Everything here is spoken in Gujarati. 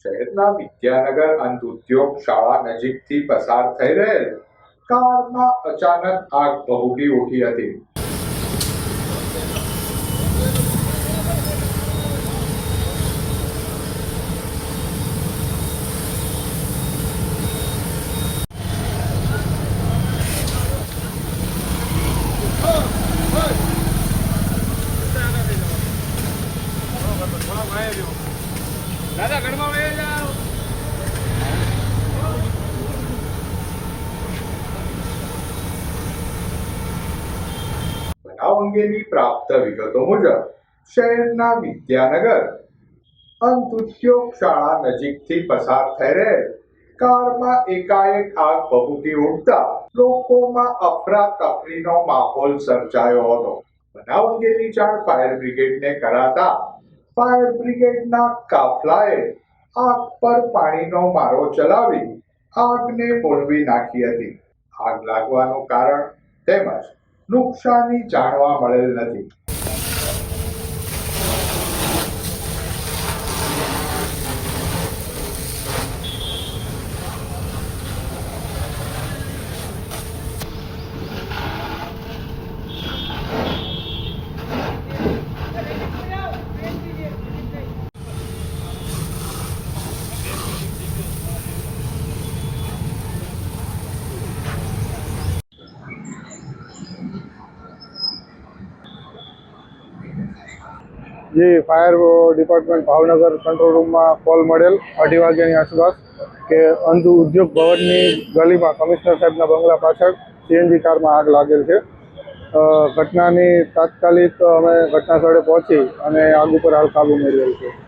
શહેરના વિદ્યાનગર અંધ ઉદ્યોગ શાળા નજીકથી પસાર થઈ રહેલ કારમાં અચાનક આગ ભભૂકી ઉઠી હતી। દાદા ઘરમાં વહી જાઓ। બનાવ અંગેની પ્રાપ્ત વિગતો મુજબ શહેરના વિદ્યાનગર અંધ ઉદ્યોગ શાળા નજીકથી પસાર થઈ રહેલ કારમાં એકાએક આગ ભભૂકી ઉઠતા લોકોમાં અફરાતફરીનો માહોલ સર્જાયો હતો। બનાવ અંગેની જાણ ફાયર બ્રિગેડને કરાતા ફાયર બ્રિગેડના કાફલાએ આગ પર પાણીનો મારો ચલાવી આગને ઓલવી નાખી હતી। આગ લાગવાનું કારણ તેમજ નુકસાની જાણવા મળેલ નથી। जी fire department Bhavnagar control room में कॉल मळेल 2:30 वाग्यानी आसपास के अंध उद्योग भवननी गलीमां कमिश्नर साहेबना बंगला पाछळ सीएनजी कार में आग लागेल छे। घटनानी तात्कालिक अमे घटना स्थळे पहोंची अने आग पर हाल काबू मेळवेल छे।